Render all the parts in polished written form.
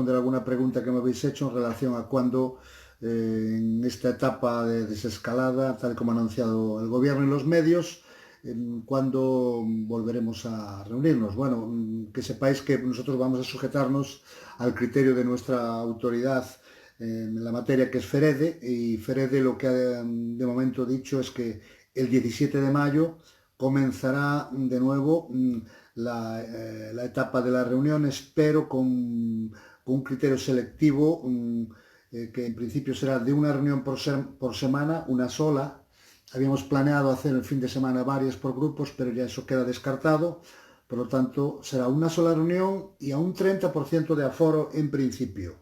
responder alguna pregunta que me habéis hecho en relación a cuándo, en esta etapa de desescalada, tal como ha anunciado el gobierno y los medios, cuándo volveremos a reunirnos. Bueno, que sepáis que nosotros vamos a sujetarnos al criterio de nuestra autoridad en la materia, que es FEREDE, y FEREDE lo que ha de momento dicho es que el 17 de mayo comenzará de nuevo la etapa de las reuniones, pero con un criterio selectivo, que en principio será de una reunión por semana, una sola. Habíamos planeado hacer el fin de semana varias por grupos, pero ya eso queda descartado. Por lo tanto, será una sola reunión y a un 30% de aforo en principio.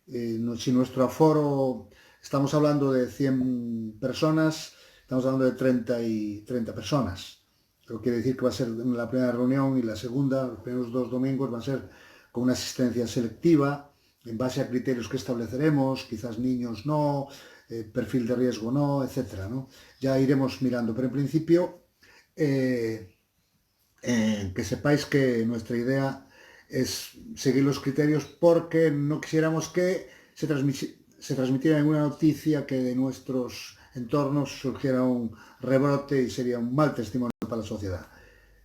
Si nuestro aforo, estamos hablando de 100 personas, estamos hablando de 30 personas. Lo quiere decir que va a ser la primera reunión y la segunda, los primeros 2 domingos, va a ser con una asistencia selectiva, en base a criterios que estableceremos, quizás niños no, perfil de riesgo no, etcétera, ¿no? Ya iremos mirando, pero en principio que sepáis que nuestra idea es seguir los criterios, porque no quisiéramos que se transmitiera ninguna noticia que de nuestros entornos surgiera un rebrote y sería un mal testimonio para la sociedad.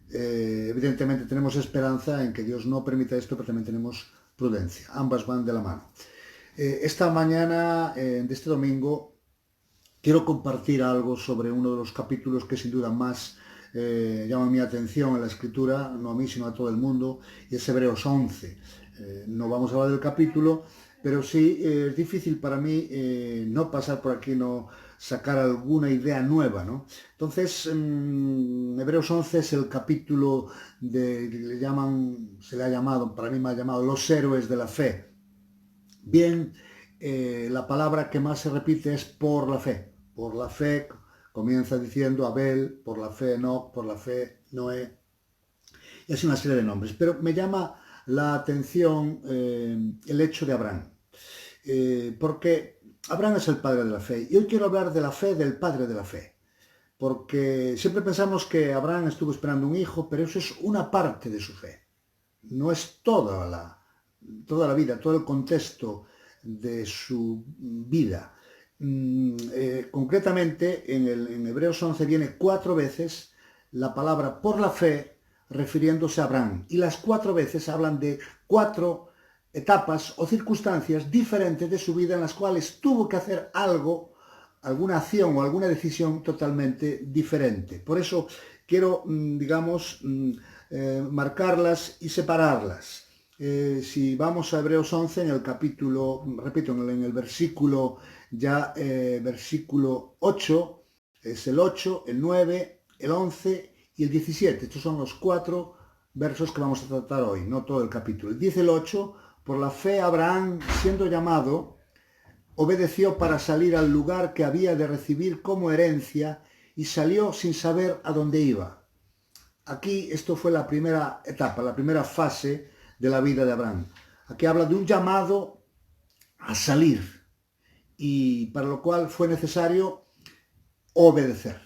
Evidentemente tenemos esperanza en que Dios no permita esto, pero también tenemos prudencia. Ambas van de la mano. Esta mañana de este domingo quiero compartir algo sobre uno de los capítulos que sin duda más llama mi atención en la escritura, no a mí sino a todo el mundo, y es Hebreos 11. No vamos a hablar del capítulo, pero sí es difícil para mí no pasar por aquí, no sacar alguna idea nueva, ¿no? Entonces, Hebreos 11 es el capítulo se le ha llamado, para mí me ha llamado los héroes de la fe. Bien, la palabra que más se repite es por la fe. Por la fe comienza diciendo Abel, por la fe Enoc, por la fe Noé. Es una serie de nombres, pero me llama la atención el hecho de Abraham, porque Abraham es el padre de la fe, y hoy quiero hablar de la fe del padre de la fe, porque siempre pensamos que Abraham estuvo esperando un hijo, pero eso es una parte de su fe, no es toda la vida, todo el contexto de su vida. Concretamente, en Hebreos 11 viene 4 veces la palabra por la fe refiriéndose a Abraham, y las 4 veces hablan de 4 etapas o circunstancias diferentes de su vida en las cuales tuvo que hacer algo, alguna acción o alguna decisión totalmente diferente. Por eso quiero, digamos, marcarlas y separarlas. Si vamos a Hebreos 11, en el capítulo, repito, en el versículo, versículo 8, es el 8, el 9, el 11 y el 17. Estos son los 4 versos que vamos a tratar hoy, no todo el capítulo. Dice el 8, por la fe Abraham, siendo llamado, obedeció para salir al lugar que había de recibir como herencia y salió sin saber a dónde iba. Aquí esto fue la primera etapa, la primera fase de la vida de Abraham. Aquí habla de un llamado a salir, y para lo cual fue necesario obedecer.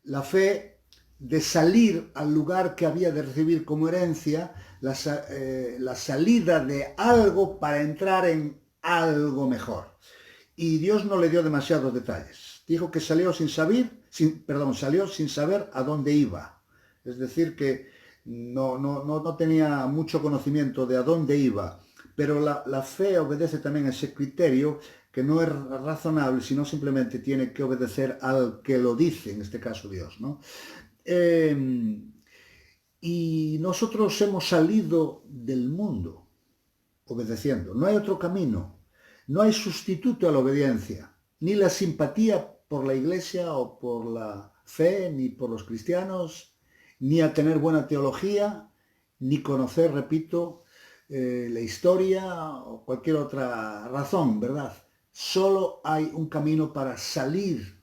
La fe de salir al lugar que había de recibir como herencia, la salida de algo para entrar en algo mejor. Y Dios no le dio demasiados detalles. Dijo que salió salió sin saber a dónde iba. Es decir, que no tenía mucho conocimiento de a dónde iba. Pero la fe obedece también a ese criterio, que no es razonable, sino simplemente tiene que obedecer al que lo dice, en este caso Dios, ¿no? Y nosotros hemos salido del mundo obedeciendo. No hay otro camino. No hay sustituto a la obediencia, ni la simpatía por la iglesia o por la fe, ni por los cristianos, ni a tener buena teología, ni conocer, repito, la historia o cualquier otra razón, ¿verdad? Solo hay un camino para salir,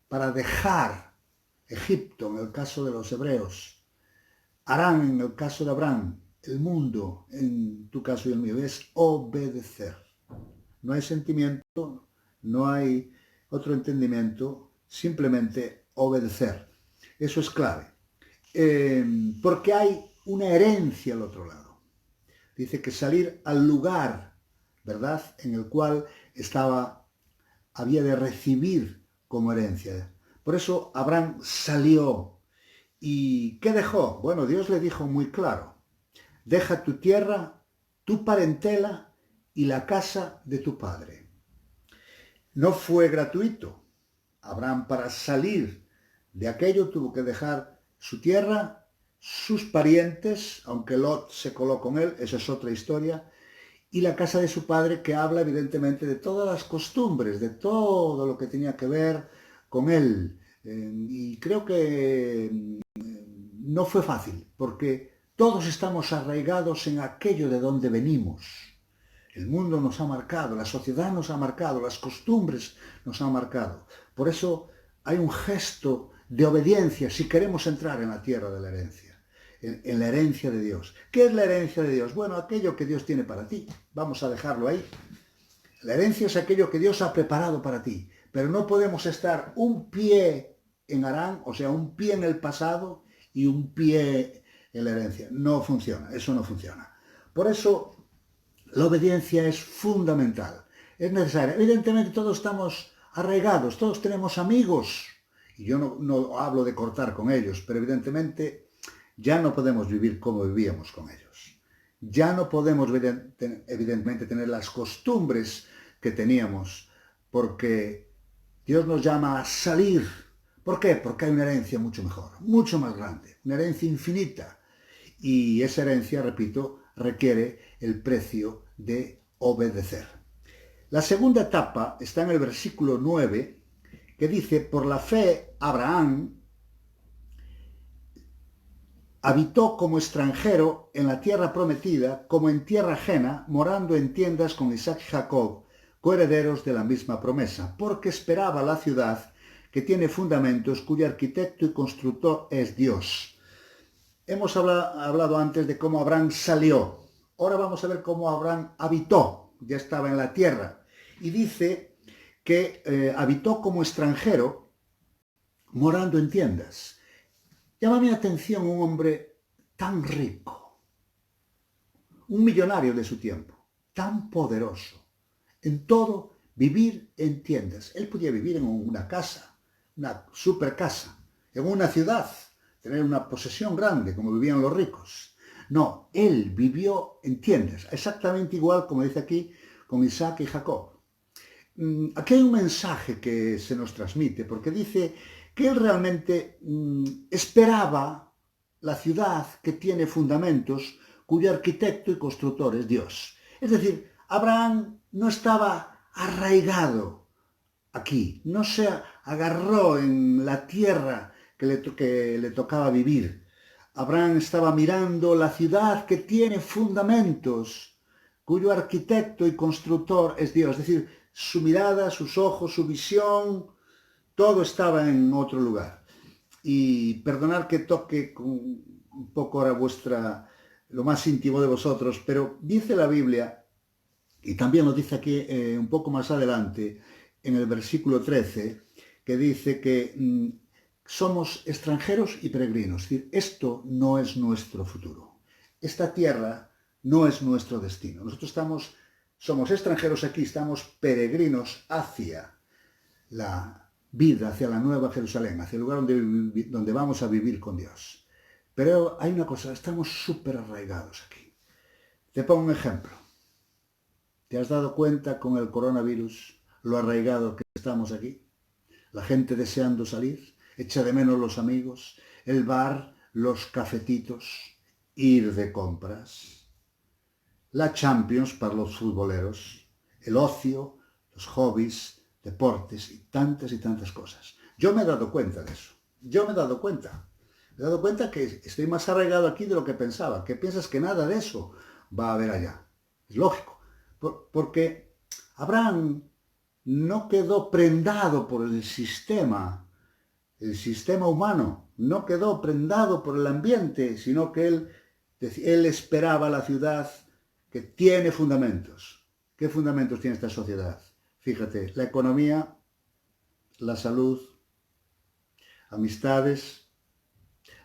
para dejar Egipto, en el caso de los hebreos, Harán, en el caso de Abraham, el mundo, en tu caso y el mío, es obedecer. No hay sentimiento, no hay otro entendimiento, simplemente obedecer. Eso es clave. Porque hay una herencia al otro lado. dice que salir al lugar, ¿verdad?, en el cual había de recibir como herencia. Por eso Abraham salió. ¿Y qué dejó? Bueno, Dios le dijo muy claro: deja tu tierra, tu parentela y la casa de tu padre. No fue gratuito. Abraham, para salir de aquello, tuvo que dejar su tierra, sus parientes, aunque Lot se coló con él, esa es otra historia, y la casa de su padre, que habla evidentemente de todas las costumbres, de todo lo que tenía que ver con él. Y creo que no fue fácil, porque todos estamos arraigados en aquello de donde venimos. El mundo nos ha marcado, la sociedad nos ha marcado, las costumbres nos han marcado. Por eso hay un gesto de obediencia si queremos entrar en la tierra de la herencia, en la herencia de Dios. ¿Qué es la herencia de Dios? Bueno, aquello que Dios tiene para ti. Vamos a dejarlo ahí. La herencia es aquello que Dios ha preparado para ti, pero no podemos estar un pie en Harán, o sea, un pie en el pasado y un pie en la herencia. No funciona, eso no funciona. Por eso la obediencia es fundamental, es necesaria. Evidentemente todos estamos arraigados, todos tenemos amigos, y yo no hablo de cortar con ellos, pero evidentemente ya no podemos vivir como vivíamos con ellos. Ya no podemos evidentemente tener las costumbres que teníamos, porque Dios nos llama a salir. ¿Por qué? Porque hay una herencia mucho mejor, mucho más grande, una herencia infinita. Y esa herencia, repito, requiere el precio de obedecer. La segunda etapa está en el versículo 9, que dice: por la fe Abraham habitó como extranjero en la tierra prometida, como en tierra ajena, morando en tiendas con Isaac y Jacob, coherederos de la misma promesa, porque esperaba la ciudad que tiene fundamentos, cuyo arquitecto y constructor es Dios. Hemos hablado antes de cómo Abraham salió. Ahora vamos a ver cómo Abraham habitó. Ya estaba en la tierra. Y dice que habitó como extranjero, morando en tiendas. Llama mi atención un hombre tan rico, un millonario de su tiempo, tan poderoso, en todo vivir en tiendas. Él podía vivir en una casa, una super casa, en una ciudad, tener una posesión grande como vivían los ricos. No, él vivió en tiendas, exactamente igual como dice aquí con Isaac y Jacob. Aquí hay un mensaje que se nos transmite, porque dice que él realmente esperaba la ciudad que tiene fundamentos, cuyo arquitecto y constructor es Dios. Es decir, Abraham no estaba arraigado aquí, no se agarró en la tierra que le tocaba vivir. Abraham estaba mirando la ciudad que tiene fundamentos, cuyo arquitecto y constructor es Dios. Es decir, su mirada, sus ojos, su visión, todo estaba en otro lugar. Y perdonad que toque un poco ahora lo más íntimo de vosotros, pero dice la Biblia, y también lo dice aquí un poco más adelante, en el versículo 13, que dice que somos extranjeros y peregrinos. Es decir, esto no es nuestro futuro. Esta tierra no es nuestro destino. Nosotros somos extranjeros aquí, estamos peregrinos hacia la vida, hacia la nueva Jerusalén, hacia el lugar donde vamos a vivir con Dios. Pero hay una cosa, estamos súper arraigados aquí. Te pongo un ejemplo. ¿Te has dado cuenta con el coronavirus lo arraigado que estamos aquí? La gente deseando salir, echa de menos los amigos, el bar, los cafetitos, ir de compras, la Champions para los futboleros, el ocio, los hobbies, deportes y tantas cosas. Yo me he dado cuenta de eso. Yo me he dado cuenta. Me he dado cuenta que estoy más arraigado aquí de lo que pensaba. Que piensas que nada de eso va a haber allá. Es lógico. Porque Abraham no quedó prendado por el sistema humano, no quedó prendado por el ambiente, sino que él esperaba la ciudad que tiene fundamentos. ¿Qué fundamentos tiene esta sociedad? Fíjate, la economía, la salud, amistades,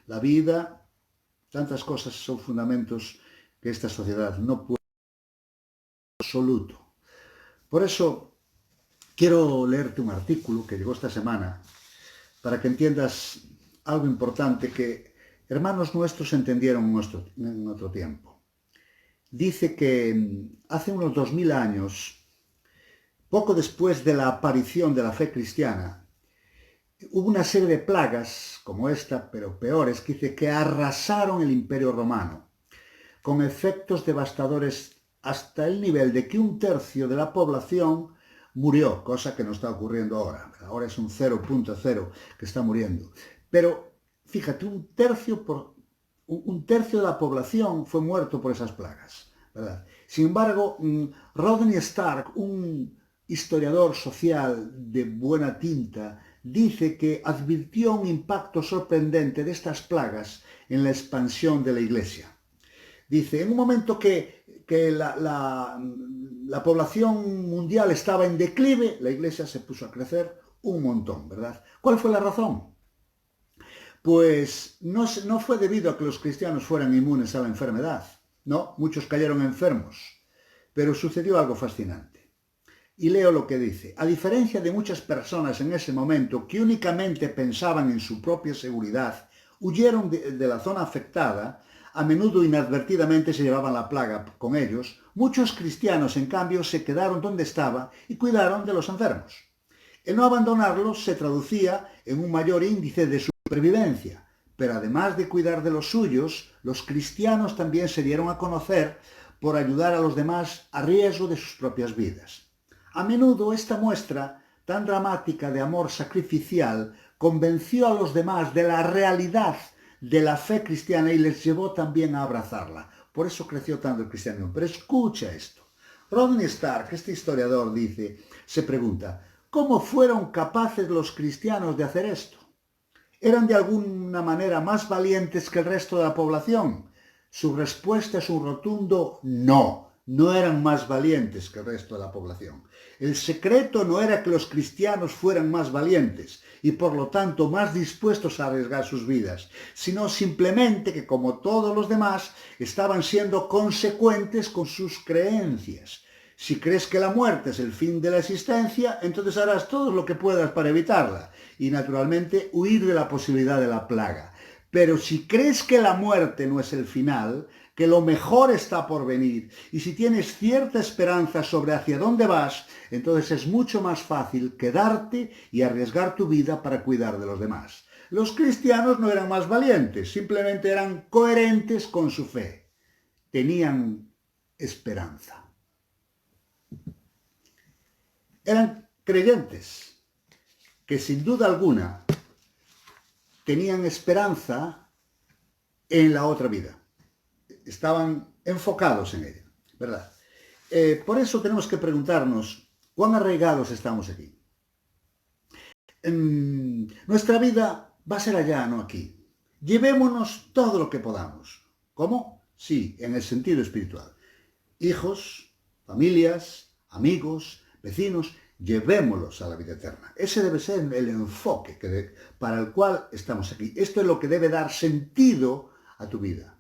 la vida, tantas cosas son fundamentos que esta sociedad no puede en absoluto. Por eso quiero leerte un artículo que llegó esta semana para que entiendas algo importante que hermanos nuestros entendieron en otro tiempo. Dice que hace unos 2000 años, poco después de la aparición de la fe cristiana, hubo una serie de plagas como esta, pero peores, que dice que arrasaron el Imperio Romano, con efectos devastadores hasta el nivel de que 1/3 de la población murió, cosa que no está ocurriendo ahora. Ahora es un 0.0 que está muriendo. Pero fíjate, un tercio de la población fue muerto por esas plagas, ¿verdad? Sin embargo, Rodney Stark, un historiador social de buena tinta, dice que advirtió un impacto sorprendente de estas plagas en la expansión de la Iglesia. Dice, en un momento que la población mundial estaba en declive, la Iglesia se puso a crecer un montón, ¿verdad? ¿Cuál fue la razón? Pues no fue debido a que los cristianos fueran inmunes a la enfermedad. No, muchos cayeron enfermos, pero sucedió algo fascinante. Y leo lo que dice. A diferencia de muchas personas en ese momento que únicamente pensaban en su propia seguridad, huyeron de la zona afectada, a menudo inadvertidamente se llevaban la plaga con ellos, muchos cristianos en cambio se quedaron donde estaba y cuidaron de los enfermos. El no abandonarlos se traducía en un mayor índice de supervivencia, pero además de cuidar de los suyos, los cristianos también se dieron a conocer por ayudar a los demás a riesgo de sus propias vidas. A menudo esta muestra tan dramática de amor sacrificial convenció a los demás de la realidad de la fe cristiana y les llevó también a abrazarla. Por eso creció tanto el cristianismo. Pero escucha esto. Rodney Stark, este historiador, se pregunta, ¿cómo fueron capaces los cristianos de hacer esto? ¿Eran de alguna manera más valientes que el resto de la población? Su respuesta es un rotundo no. No eran más valientes que el resto de la población. El secreto no era que los cristianos fueran más valientes y por lo tanto más dispuestos a arriesgar sus vidas, sino simplemente que como todos los demás estaban siendo consecuentes con sus creencias. Si crees que la muerte es el fin de la existencia, entonces harás todo lo que puedas para evitarla y naturalmente huir de la posibilidad de la plaga. Pero si crees que la muerte no es el final, que lo mejor está por venir, y si tienes cierta esperanza sobre hacia dónde vas, entonces es mucho más fácil quedarte y arriesgar tu vida para cuidar de los demás. Los cristianos no eran más valientes, simplemente eran coherentes con su fe. Tenían esperanza. Eran creyentes que sin duda alguna tenían esperanza en la otra vida. Estaban enfocados en ella, ¿verdad? Por eso tenemos que preguntarnos, ¿cuán arraigados estamos aquí? Nuestra vida va a ser allá, no aquí. Llevémonos todo lo que podamos. ¿Cómo? Sí, en el sentido espiritual. Hijos, familias, amigos, vecinos, llevémoslos a la vida eterna. Ese debe ser el enfoque para el cual estamos aquí. Esto es lo que debe dar sentido a tu vida.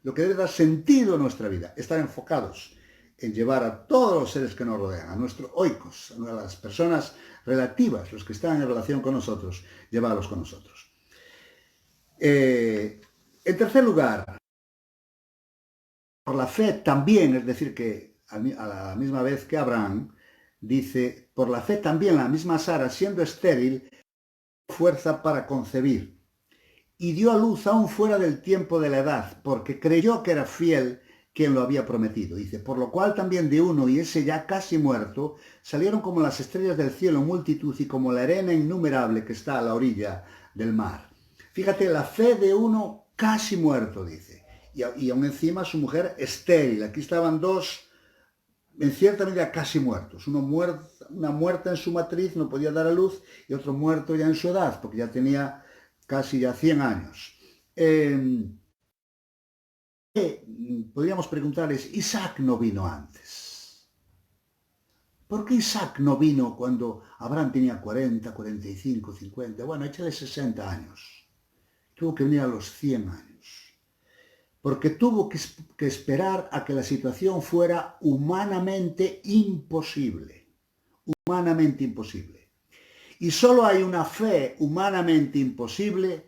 Lo que debe dar sentido a nuestra vida, estar enfocados en llevar a todos los seres que nos rodean, a nuestros oikos, a las personas relativas, los que están en relación con nosotros, llevarlos con nosotros. En tercer lugar, por la fe también, es decir, que a la misma vez que Abraham, dice, por la fe también la misma Sara, siendo estéril, fuerza para concebir. Y dio a luz aún fuera del tiempo de la edad, porque creyó que era fiel quien lo había prometido. Dice, por lo cual también de uno, y ese ya casi muerto, salieron como las estrellas del cielo multitud y como la arena innumerable que está a la orilla del mar. Fíjate, la fe de uno casi muerto, dice. Y aún encima su mujer estéril. Aquí estaban dos, en cierta medida, casi muertos. Una muerta en su matriz, no podía dar a luz, y otro muerto ya en su edad, porque ya tenía casi ya 100 años. Podríamos preguntarles, ¿Isaac no vino antes? ¿Por qué Isaac no vino cuando Abraham tenía 40, 45, 50? Bueno, échale 60 años. Tuvo que venir a los 100 años. porque tuvo que esperar a que la situación fuera humanamente imposible. Humanamente imposible. Y solo hay una fe humanamente imposible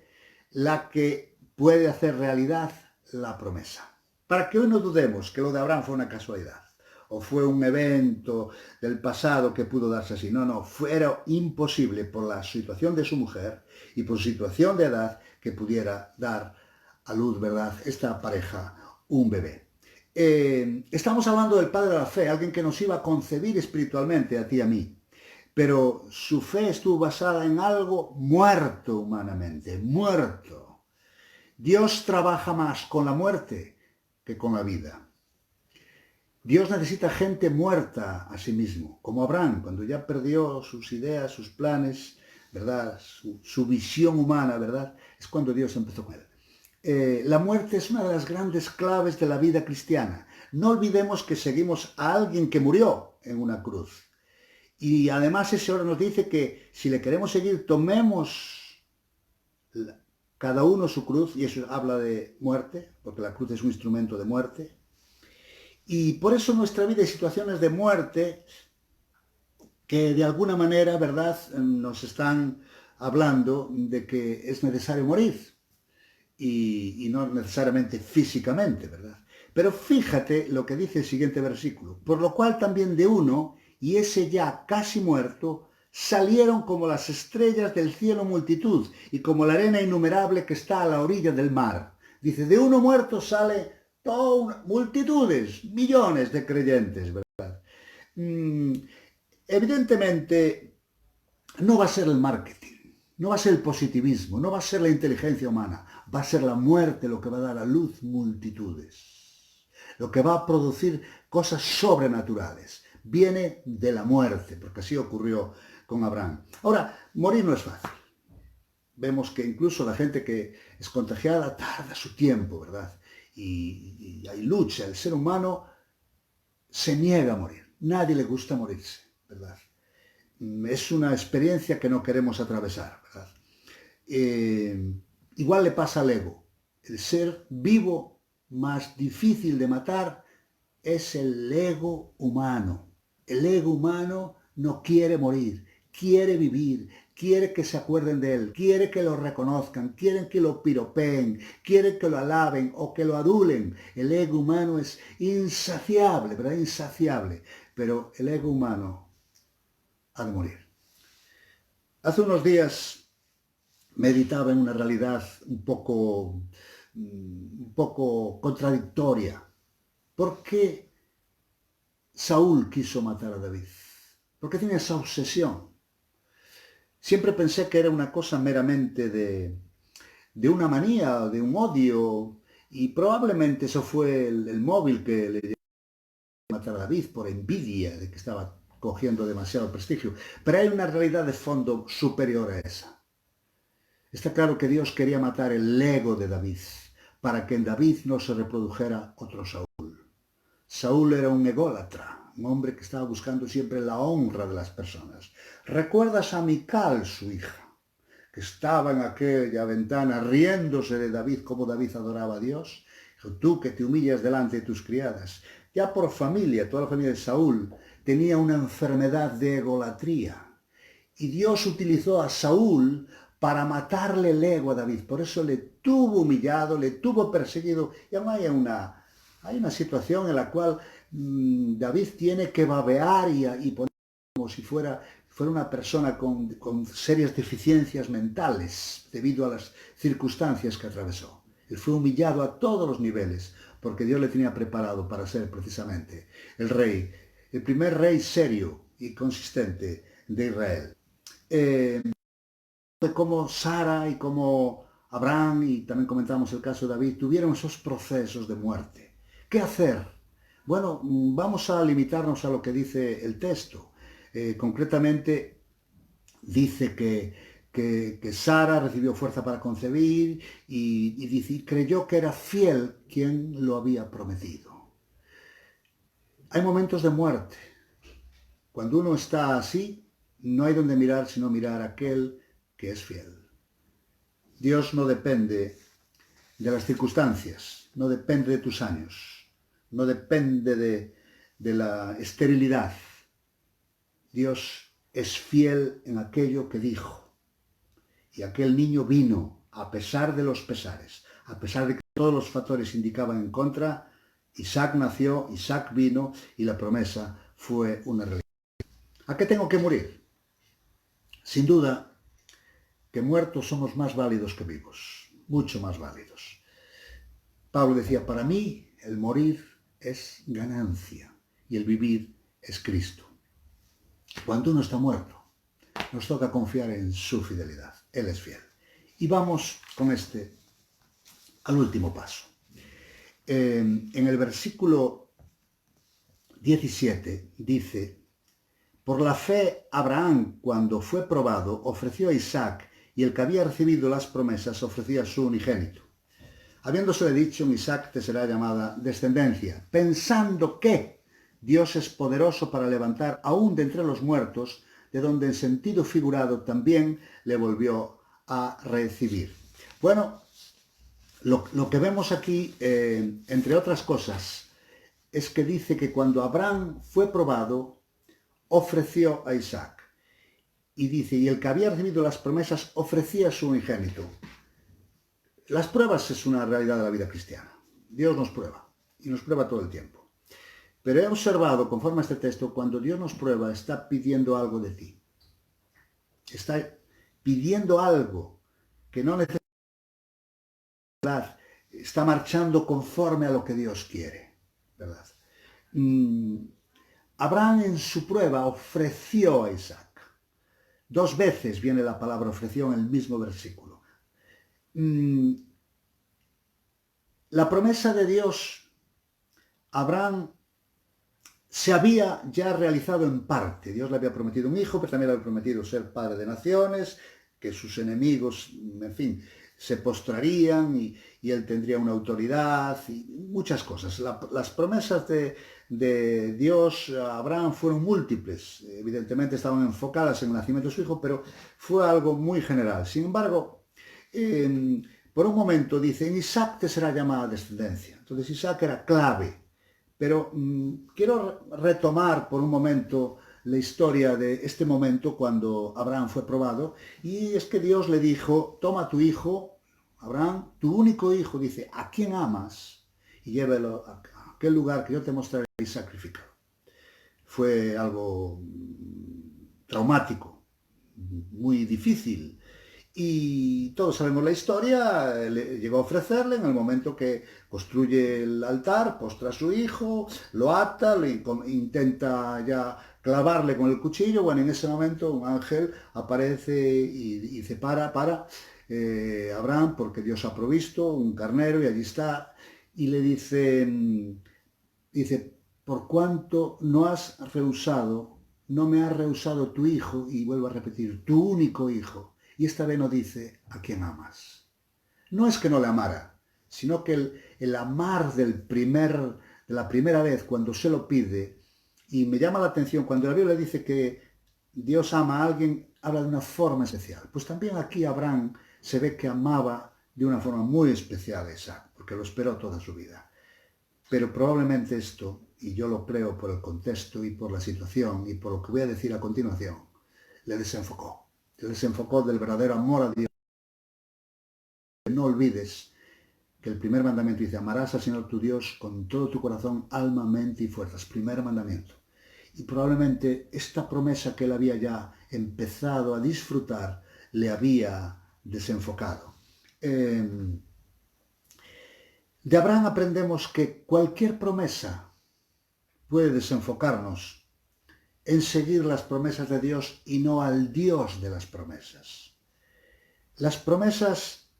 la que puede hacer realidad la promesa. Para que hoy no dudemos que lo de Abraham fue una casualidad o fue un evento del pasado que pudo darse así. No, no, era imposible por la situación de su mujer y por su situación de edad que pudiera dar a luz, ¿verdad?, esta pareja un bebé. Estamos hablando del padre de la fe, alguien que nos iba a concebir espiritualmente a ti y a mí. Pero su fe estuvo basada en algo muerto humanamente, muerto. Dios trabaja más con la muerte que con la vida. Dios necesita gente muerta a sí mismo, como Abraham, cuando ya perdió sus ideas, sus planes, ¿verdad? Su visión humana, ¿verdad? Es cuando Dios empezó con él. La muerte es una de las grandes claves de la vida cristiana. No olvidemos que seguimos a alguien que murió en una cruz. Y además ese ahora nos dice que si le queremos seguir, tomemos cada uno su cruz, y eso habla de muerte, porque la cruz es un instrumento de muerte. Y por eso nuestra vida hay situaciones de muerte que de alguna manera, ¿verdad?, nos están hablando de que es necesario morir. Y no necesariamente físicamente, ¿verdad? Pero fíjate lo que dice el siguiente versículo. Por lo cual también de uno, y ese ya casi muerto, salieron como las estrellas del cielo multitud, y como la arena innumerable que está a la orilla del mar. Dice, de uno muerto sale multitudes, millones de creyentes, ¿verdad? Evidentemente, no va a ser el marketing. No va a ser el positivismo, no va a ser la inteligencia humana, va a ser la muerte lo que va a dar a luz multitudes, lo que va a producir cosas sobrenaturales. Viene de la muerte, porque así ocurrió con Abraham. Ahora, morir no es fácil. Vemos que incluso la gente que es contagiada tarda su tiempo, ¿verdad? Y hay lucha, el ser humano se niega a morir, nadie le gusta morirse, ¿verdad? Es una experiencia que no queremos atravesar, ¿verdad? Igual le pasa al ego. El ser vivo más difícil de matar es el ego humano. El ego humano no quiere morir, quiere vivir, quiere que se acuerden de él, quiere que lo reconozcan, quieren que lo piropeen, quieren que lo alaben o que lo adulen. El ego humano es insaciable, ¿verdad? Insaciable. Pero el ego humano ha de morir. Hace unos días meditaba en una realidad un poco contradictoria. ¿Por qué Saúl quiso matar a David? ¿Por qué tiene esa obsesión? Siempre pensé que era una cosa meramente de una manía, de un odio, y probablemente eso fue el móvil que le llevó a matar a David por envidia de que estaba cogiendo demasiado prestigio. Pero hay una realidad de fondo superior a esa. Está claro que Dios quería matar el ego de David, para que en David no se reprodujera otro Saúl. Saúl era un ególatra, un hombre que estaba buscando siempre la honra de las personas. ¿Recuerdas a Mical, su hija, que estaba en aquella ventana riéndose de David, como David adoraba a Dios? Dijo, tú que te humillas delante de tus criadas. Ya por familia, toda la familia de Saúl tenía una enfermedad de egolatría. Y Dios utilizó a Saúl para matarle el ego a David. Por eso le tuvo humillado, le tuvo perseguido. Y aún hay una situación en la cual David tiene que babear y poner como si fuera una persona con serias deficiencias mentales debido a las circunstancias que atravesó. Él fue humillado a todos los niveles porque Dios le tenía preparado para ser precisamente el rey, el primer rey serio y consistente de Israel. De cómo Sara y cómo Abraham, y también comentamos el caso de David, tuvieron esos procesos de muerte. ¿Qué hacer? Bueno, vamos a limitarnos a lo que dice el texto. Concretamente, dice que Sara recibió fuerza para concebir y creyó que era fiel quien lo había prometido. Hay momentos de muerte. Cuando uno está así, no hay donde mirar sino mirar a aquel que es fiel. Dios no depende de las circunstancias, no depende de tus años, no depende de la esterilidad. Dios es fiel en aquello que dijo. Y aquel niño vino a pesar de los pesares, a pesar de que todos los factores indicaban en contra. Isaac nació, Isaac vino y la promesa fue una realidad. ¿A qué tengo que morir? Sin duda que muertos somos más válidos que vivos, mucho más válidos. Pablo decía, para mí el morir es ganancia y el vivir es Cristo. Cuando uno está muerto, nos toca confiar en su fidelidad. Él es fiel. Y vamos con al último paso. En el versículo 17 dice, por la fe Abraham, cuando fue probado, ofreció a Isaac, y el que había recibido las promesas ofrecía a su unigénito. Habiéndosele dicho, en Isaac te será llamada descendencia, pensando que Dios es poderoso para levantar aún de entre los muertos, de donde en sentido figurado también le volvió a recibir. Bueno, lo que vemos aquí, entre otras cosas, es que dice que cuando Abraham fue probado, ofreció a Isaac. Y dice, y el que había recibido las promesas ofrecía a su unigénito. Las pruebas es una realidad de la vida cristiana. Dios nos prueba, y nos prueba todo el tiempo. Pero he observado, conforme a este texto, cuando Dios nos prueba, está pidiendo algo de ti. Está pidiendo algo que no necesita, está marchando conforme a lo que Dios quiere, ¿verdad? Abraham en su prueba ofreció a Isaac. 2 veces viene la palabra ofreció en el mismo versículo. La promesa de Dios, Abraham se había ya realizado en parte. Dios le había prometido un hijo, pero también le había prometido ser padre de naciones, que sus enemigos, en fin, se postrarían y él tendría una autoridad y muchas cosas. Las promesas de Dios a Abraham fueron múltiples. Evidentemente estaban enfocadas en el nacimiento de su hijo, pero fue algo muy general. Sin embargo, por un momento dice, en Isaac te será llamada descendencia. Entonces Isaac era clave. Pero quiero retomar por un momento la historia de este momento cuando Abraham fue probado, y es que Dios le dijo, toma a tu hijo, Abraham, tu único hijo, dice, a quien amas, y llévalo a aquel lugar que yo te mostraré y sacrificarlo. Fue algo traumático, muy difícil. Y todos sabemos la historia, llegó a ofrecerle en el momento que construye el altar, postra a su hijo, lo ata, intenta ya clavarle con el cuchillo. Bueno, en ese momento un ángel aparece y dice, para, Abraham, porque Dios ha provisto un carnero y allí está. Y le dice, por cuanto no me has rehusado tu hijo, y vuelvo a repetir, tu único hijo. Y esta vez no dice a quién amas. No es que no le amara, sino que el amar de la primera vez cuando se lo pide, y me llama la atención cuando la Biblia dice que Dios ama a alguien, habla de una forma especial. Pues también aquí Abraham se ve que amaba de una forma muy especial a Isaac, porque lo esperó toda su vida. Pero probablemente esto, y yo lo creo por el contexto y por la situación y por lo que voy a decir a continuación, le desenfocó. Les enfocó del verdadero amor a Dios. No olvides que el primer mandamiento dice, amarás al Señor tu Dios con todo tu corazón, alma, mente y fuerzas. Primer mandamiento. Y probablemente esta promesa que él había ya empezado a disfrutar le había desenfocado. De Abraham aprendemos que cualquier promesa puede desenfocarnos en seguir las promesas de Dios y no al Dios de las promesas. Las promesas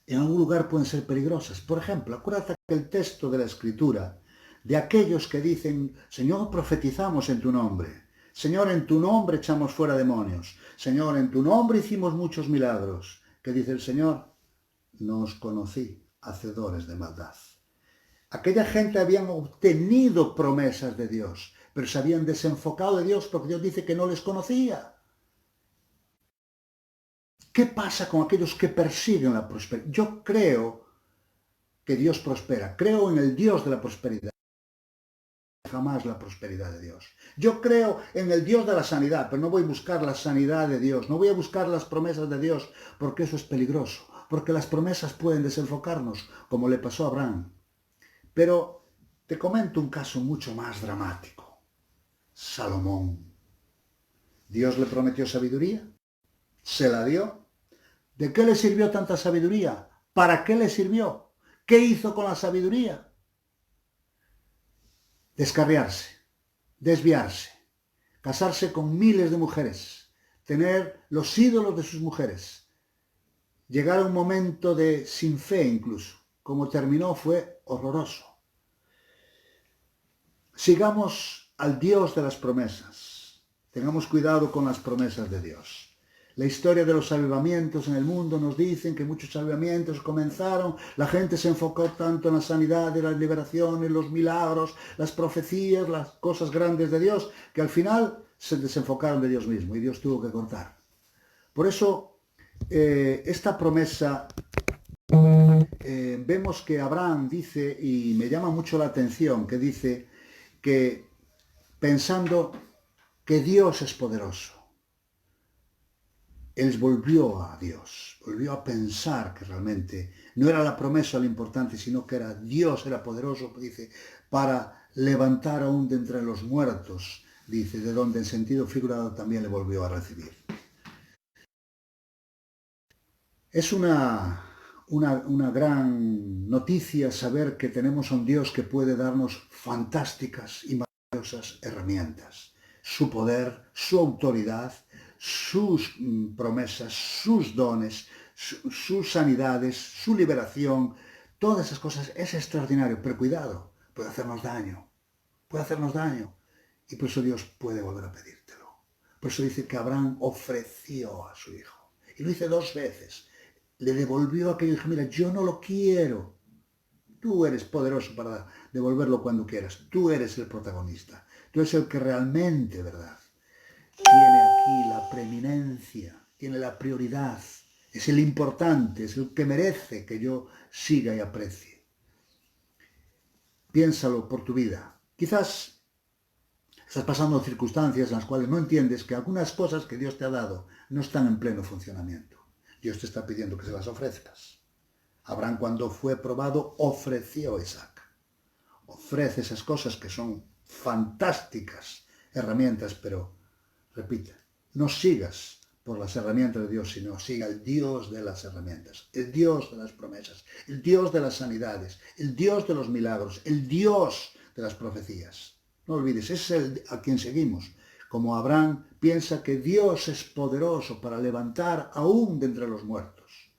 en algún lugar pueden ser peligrosas. Por ejemplo, acuérdate que el texto de la Escritura, de aquellos que dicen, Señor, profetizamos en tu nombre, Señor, en tu nombre echamos fuera demonios, Señor, en tu nombre hicimos muchos milagros, que dice el Señor, no os conocí, hacedores de maldad. Aquella gente habían obtenido promesas de Dios, pero se habían desenfocado de Dios porque Dios dice que no les conocía. ¿Qué pasa con aquellos que persiguen la prosperidad? Yo creo que Dios prospera. Creo en el Dios de la prosperidad. Jamás la prosperidad de Dios. Yo creo en el Dios de la sanidad, pero no voy a buscar la sanidad de Dios. No voy a buscar las promesas de Dios, porque eso es peligroso. Porque las promesas pueden desenfocarnos, como le pasó a Abraham. Pero te comento un caso mucho más dramático. Salomón. Dios le prometió sabiduría, se la dio. ¿De qué le sirvió tanta sabiduría? ¿Para qué le sirvió? ¿Qué hizo con la sabiduría? Descarriarse, desviarse, casarse con miles de mujeres, tener los ídolos de sus mujeres, llegar a un momento de sin fe incluso. Como terminó fue horroroso. Sigamos al Dios de las promesas. Tengamos cuidado con las promesas de Dios. La historia de los avivamientos en el mundo nos dicen que muchos avivamientos comenzaron, la gente se enfocó tanto en la sanidad, en las liberaciones, los milagros, las profecías, las cosas grandes de Dios, que al final se desenfocaron de Dios mismo y Dios tuvo que cortar. Por eso, esta promesa, vemos que Abraham dice, y me llama mucho la atención, que dice que pensando que Dios es poderoso, él volvió a Dios, volvió a pensar que realmente no era la promesa lo importante, sino que era Dios, era poderoso, dice, para levantar aún de entre los muertos, dice, de donde en sentido figurado también le volvió a recibir. Es una gran noticia saber que tenemos a un Dios que puede darnos fantásticas y maravillosas herramientas. Su poder, su autoridad, sus promesas, sus dones, sus sanidades, su liberación, todas esas cosas es extraordinario, pero cuidado, puede hacernos daño, y por eso Dios puede volver a pedírtelo. Por eso dice que Abraham ofreció a su hijo, y lo hice 2 veces, le devolvió aquello y dijo, mira, yo no lo quiero, tú eres poderoso para devolverlo cuando quieras, tú eres el protagonista, tú eres el que realmente, ¿verdad?, tiene aquí la preeminencia, tiene la prioridad, es el importante, es el que merece que yo siga y aprecie. Piénsalo por tu vida. Quizás estás pasando circunstancias en las cuales no entiendes que algunas cosas que Dios te ha dado no están en pleno funcionamiento. Dios te está pidiendo que se las ofrezcas. Abraham, cuando fue probado, ofreció a Isaac. Ofrece esas cosas que son fantásticas herramientas, pero repite, no sigas por las herramientas de Dios, sino siga el Dios de las herramientas, el Dios de las promesas, el Dios de las sanidades, el Dios de los milagros, el Dios de las profecías. No olvides, ese es el a quien seguimos. Como Abraham piensa que Dios es poderoso para levantar aún de entre los muertos.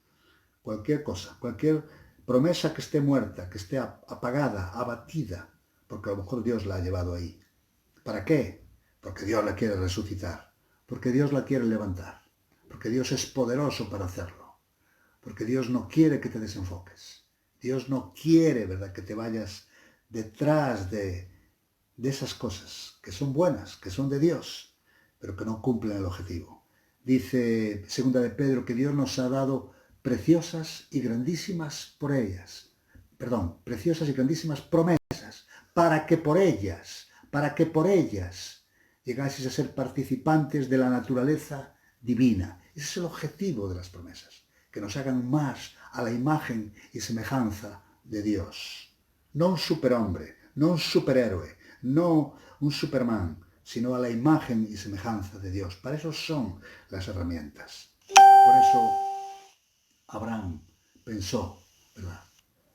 Cualquier cosa, cualquier promesa que esté muerta, que esté apagada, abatida, porque a lo mejor Dios la ha llevado ahí. ¿Para qué? Porque Dios la quiere resucitar, porque Dios la quiere levantar, porque Dios es poderoso para hacerlo, porque Dios no quiere que te desenfoques. Dios no quiere, ¿verdad?, que te vayas detrás de esas cosas que son buenas, que son de Dios, pero que no cumplen el objetivo. Dice 2 de Pedro que Dios nos ha dado preciosas y grandísimas promesas, para que por ellas llegaseis a ser participantes de la naturaleza divina. Ese es el objetivo de las promesas, que nos hagan más a la imagen y semejanza de Dios. No un superhombre, no un superhéroe, no un Superman, sino a la imagen y semejanza de Dios. Para eso son las herramientas. Por eso Abraham pensó, ¿verdad?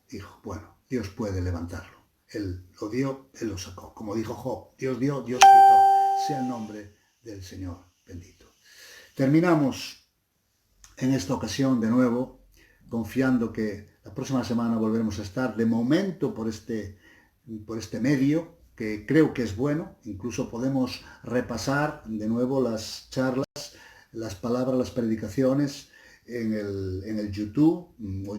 Dijo, bueno, Dios puede levantarlo. Él lo dio, Él lo sacó. Como dijo Job, Dios dio, Dios quitó. Sea el nombre del Señor bendito. Terminamos en esta ocasión de nuevo, confiando que la próxima semana volveremos a estar, de momento por este medio, que creo que es bueno. Incluso podemos repasar de nuevo las charlas, las palabras, las predicaciones en el YouTube o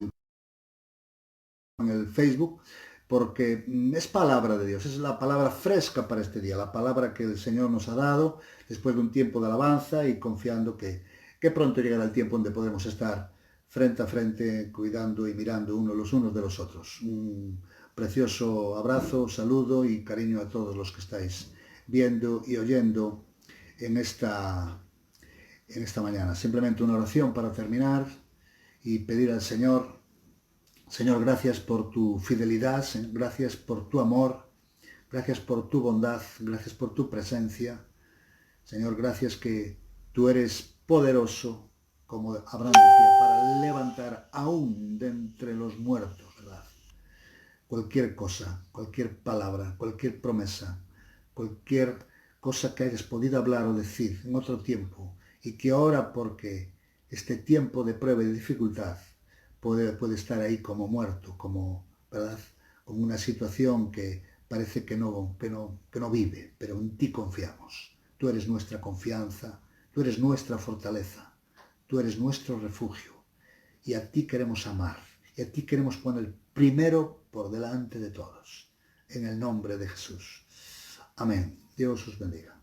en el Facebook, porque es palabra de Dios, es la palabra fresca para este día, la palabra que el Señor nos ha dado después de un tiempo de alabanza y confiando que pronto llegará el tiempo donde podremos estar frente a frente, cuidando y mirando unos los unos de los otros. Un precioso abrazo, saludo y cariño a todos los que estáis viendo y oyendo en esta mañana. Simplemente una oración para terminar y pedir al Señor: Señor, gracias por tu fidelidad, gracias por tu amor, gracias por tu bondad, gracias por tu presencia. Señor, gracias que tú eres poderoso, como Abraham decía, para levantar aún de entre los muertos, ¿verdad? Cualquier cosa, cualquier palabra, cualquier promesa, cualquier cosa que hayas podido hablar o decir en otro tiempo y que ahora, porque este tiempo de prueba y de dificultad puede estar ahí como muerto, como, ¿verdad?, como una situación que parece que no vive, pero en ti confiamos. Tú eres nuestra confianza, tú eres nuestra fortaleza, tú eres nuestro refugio y a ti queremos amar y a ti queremos poner primero por delante de todos. En el nombre de Jesús. Amén. Dios os bendiga.